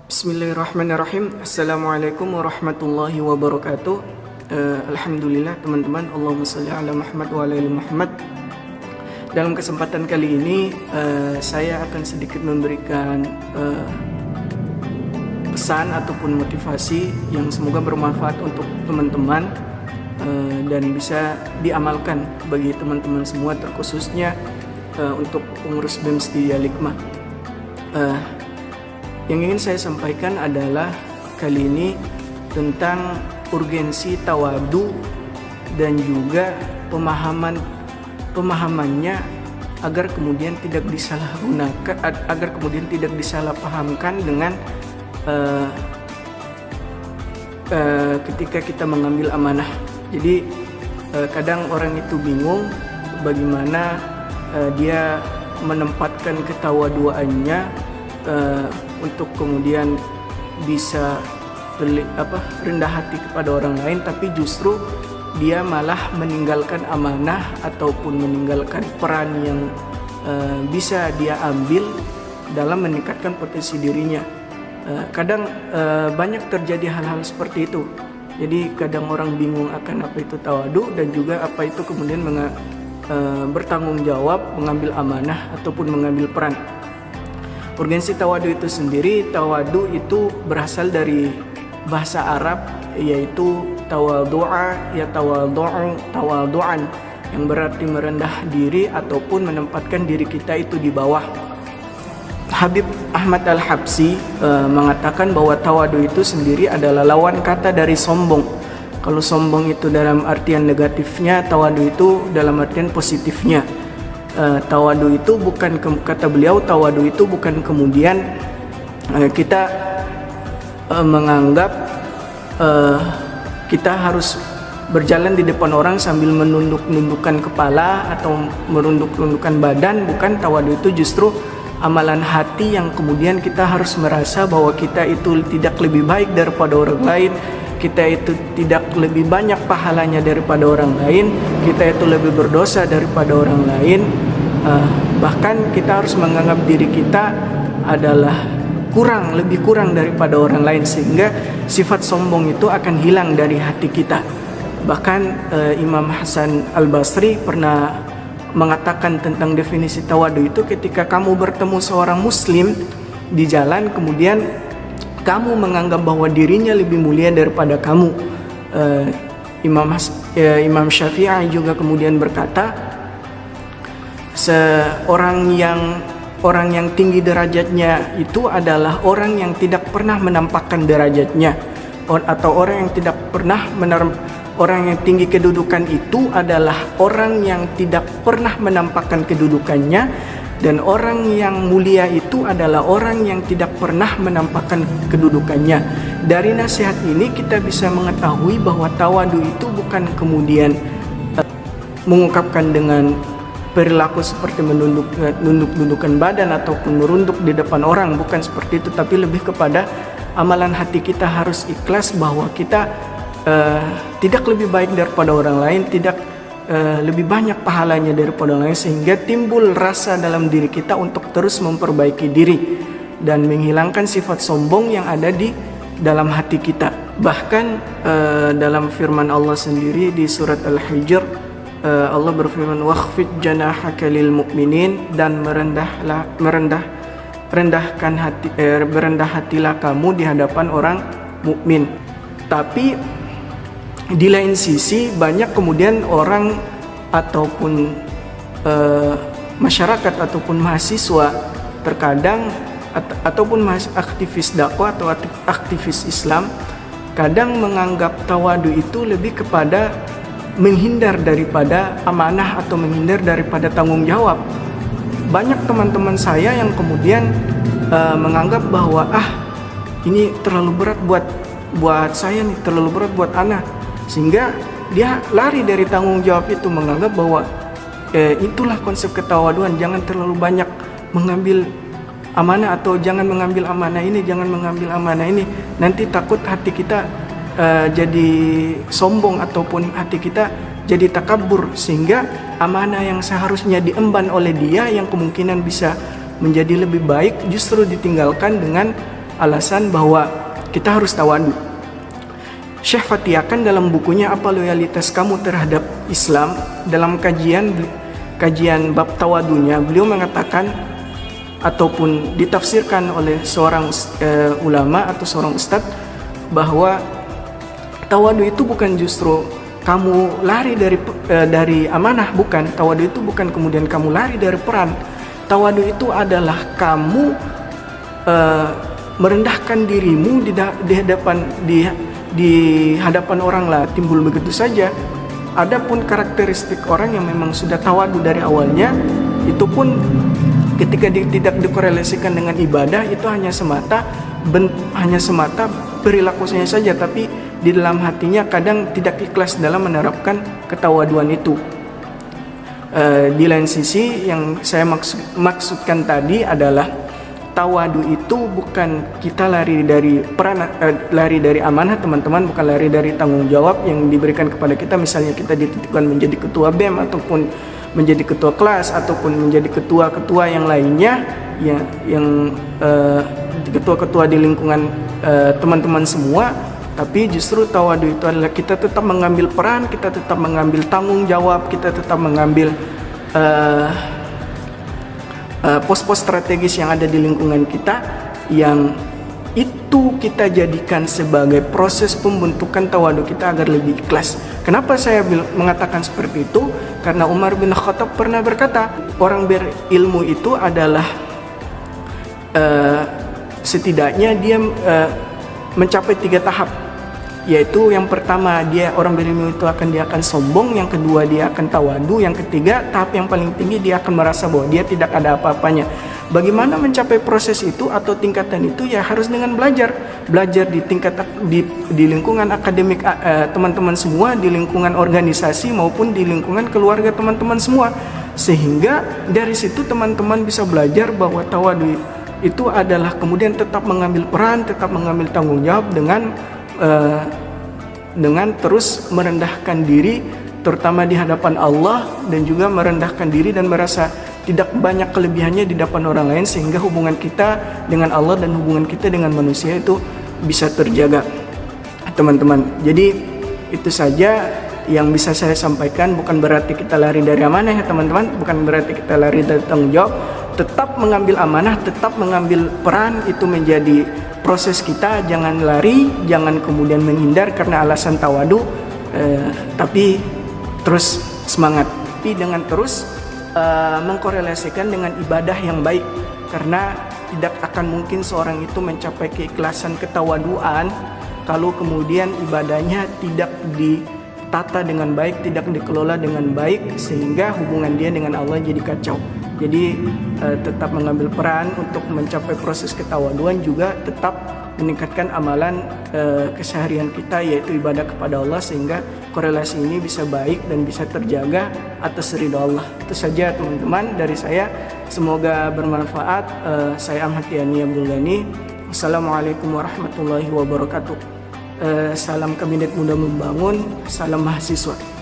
Bismillahirrahmanirrahim. Assalamualaikum warahmatullahi wabarakatuh. Alhamdulillah teman-teman, Allahumma sholli ala Muhammad wa ala ali Muhammad. Dalam kesempatan kali ini saya akan sedikit memberikan pesan ataupun motivasi yang semoga bermanfaat untuk teman-teman dan bisa diamalkan bagi teman-teman semua, terkhususnya untuk pengurus BEM Setia Al-Hikmah. Yang ingin saya sampaikan adalah kali ini tentang urgensi tawadu dan juga pemahamannya agar kemudian tidak disalahgunakan, agar kemudian tidak disalahpahamkan dengan ketika kita mengambil amanah. Jadi kadang orang itu bingung bagaimana dia menempatkan ketawaduannya untuk kemudian bisa rendah hati kepada orang lain, tapi justru dia malah meninggalkan amanah ataupun meninggalkan peran yang bisa dia ambil dalam meningkatkan potensi dirinya. Kadang banyak terjadi hal-hal seperti itu. Jadi kadang orang bingung akan apa itu tawadu dan juga apa itu kemudian bertanggung jawab, mengambil amanah ataupun mengambil peran. Urgensi tawadu itu sendiri, tawadu itu berasal dari bahasa Arab, yaitu tawadu'a, ya tawadu'an, yang berarti merendah diri ataupun menempatkan diri kita itu di bawah. Habib Ahmad Al-Habsyi mengatakan bahwa tawadu itu sendiri adalah lawan kata dari sombong. Kalau sombong itu dalam artian negatifnya, tawadu itu dalam artian positifnya. Tawadu itu bukan, kata beliau, tawadu itu bukan kemudian kita menganggap kita harus berjalan di depan orang sambil menunduk-nundukkan kepala atau merunduk-rundukkan badan. Bukan, tawadu itu justru amalan hati yang kemudian kita harus merasa bahwa kita itu tidak lebih baik daripada orang lain, kita itu tidak lebih banyak pahalanya daripada orang lain, kita itu lebih berdosa daripada orang lain. Bahkan kita harus menganggap diri kita adalah lebih kurang daripada orang lain, sehingga sifat sombong itu akan hilang dari hati kita. Bahkan Imam Hasan Al-Basri pernah mengatakan tentang definisi tawadu itu, ketika kamu bertemu seorang muslim di jalan kemudian kamu menganggap bahwa dirinya lebih mulia daripada kamu. Imam Syafi'i juga kemudian berkata, orang yang tinggi derajatnya itu adalah orang yang tidak pernah menampakkan derajatnya, atau orang yang tinggi kedudukan itu adalah orang yang tidak pernah menampakkan kedudukannya, dan orang yang mulia itu adalah orang yang tidak pernah menampakkan kedudukannya. Dari nasihat ini kita bisa mengetahui bahwa tawadu itu bukan kemudian mengungkapkan dengan perilaku seperti menunduk-nundukkan badan ataupun merunduk di depan orang, bukan seperti itu, tapi lebih kepada amalan hati kita harus ikhlas bahwa kita tidak lebih baik daripada orang lain, tidak lebih banyak pahalanya daripada orang lain, sehingga timbul rasa dalam diri kita untuk terus memperbaiki diri dan menghilangkan sifat sombong yang ada di dalam hati kita. Bahkan dalam firman Allah sendiri di surat Al-Hijr, Allah berfirman, wakhfid janahaka lil mu'minin, dan berendah hatilah kamu di hadapan orang mukmin. Tapi di lain sisi banyak kemudian orang ataupun masyarakat ataupun mahasiswa terkadang ataupun aktivis dakwah atau aktivis Islam kadang menganggap tawadu itu lebih kepada menghindar daripada amanah atau menghindar daripada tanggung jawab. Banyak teman-teman saya yang kemudian menganggap bahwa ini terlalu berat buat saya nih, terlalu berat buat anak, sehingga dia lari dari tanggung jawab itu, menganggap bahwa itulah konsep ketawaduan, jangan terlalu banyak mengambil amanah, atau jangan mengambil amanah ini, jangan mengambil amanah ini, nanti takut hati kita jadi sombong ataupun hati kita jadi takabur, sehingga amanah yang seharusnya diemban oleh dia yang kemungkinan bisa menjadi lebih baik justru ditinggalkan dengan alasan bahwa kita harus tawadu. Syekh Fatih kan dalam bukunya Apa Loyalitas Kamu Terhadap Islam, dalam kajian bab tawadunya, beliau mengatakan ataupun ditafsirkan oleh seorang ulama atau seorang ustadz bahwa tawadu itu bukan justru kamu lari dari amanah, bukan. Tawadu itu bukan kemudian kamu lari dari peran. Tawadu itu adalah kamu merendahkan dirimu di hadapan orang lah, timbul begitu saja. Adapun karakteristik orang yang memang sudah tawadu dari awalnya, itu pun ketika tidak dikorelasikan dengan ibadah, itu hanya semata perilakunya saja, tapi di dalam hatinya kadang tidak ikhlas dalam menerapkan ketawaduan itu. Di lain sisi yang saya maksudkan tadi adalah tawadu itu bukan kita lari dari amanah, teman-teman, bukan lari dari tanggung jawab yang diberikan kepada kita. Misalnya kita dititipkan menjadi ketua BEM ataupun menjadi ketua kelas ataupun menjadi ketua-ketua yang lainnya, yang ketua-ketua di lingkungan teman-teman semua. Tapi justru tawadu itu adalah kita tetap mengambil peran, kita tetap mengambil tanggung jawab, kita tetap mengambil pos-pos strategis yang ada di lingkungan kita, yang itu kita jadikan sebagai proses pembentukan tawadu kita agar lebih ikhlas. Kenapa saya mengatakan seperti itu? Karena Umar bin Khattab pernah berkata, orang berilmu itu adalah setidaknya dia mencapai 3 tahap, yaitu yang pertama orang berilmu itu dia akan sombong, yang kedua dia akan tawadu, yang ketiga tahap yang paling tinggi dia akan merasa bahwa dia tidak ada apa-apanya. Bagaimana mencapai proses itu atau tingkatan itu? Ya harus dengan belajar di lingkungan akademik teman-teman semua, di lingkungan organisasi maupun di lingkungan keluarga teman-teman semua, sehingga dari situ teman-teman bisa belajar bahwa tawadu itu adalah kemudian tetap mengambil peran, tetap mengambil tanggung jawab dengan terus merendahkan diri, terutama di hadapan Allah, dan juga merendahkan diri dan merasa tidak banyak kelebihannya di depan orang lain, sehingga hubungan kita dengan Allah dan hubungan kita dengan manusia itu bisa terjaga, teman-teman. Jadi itu saja yang bisa saya sampaikan. Bukan berarti kita lari dari amanah ya teman-teman, bukan berarti kita lari dari tanggung jawab. Tetap mengambil amanah, tetap mengambil peran, itu menjadi proses kita. Jangan lari, jangan kemudian menghindar karena alasan tawadu, tapi terus semangat, tapi dengan terus mengkorelasikan dengan ibadah yang baik, karena tidak akan mungkin seorang itu mencapai keikhlasan ketawaduan kalau kemudian ibadahnya tidak ditata dengan baik, tidak dikelola dengan baik, sehingga hubungan dia dengan Allah jadi kacau. Jadi tetap mengambil peran untuk mencapai proses ketawaduan, juga tetap meningkatkan amalan keseharian kita, yaitu ibadah kepada Allah, sehingga korelasi ini bisa baik dan bisa terjaga atas ridha Allah. Itu saja teman-teman dari saya, semoga bermanfaat. Saya Ahmad Yani Abdul Ghani. Assalamualaikum warahmatullahi wabarakatuh. Salam Kabinet Muda Membangun, salam mahasiswa.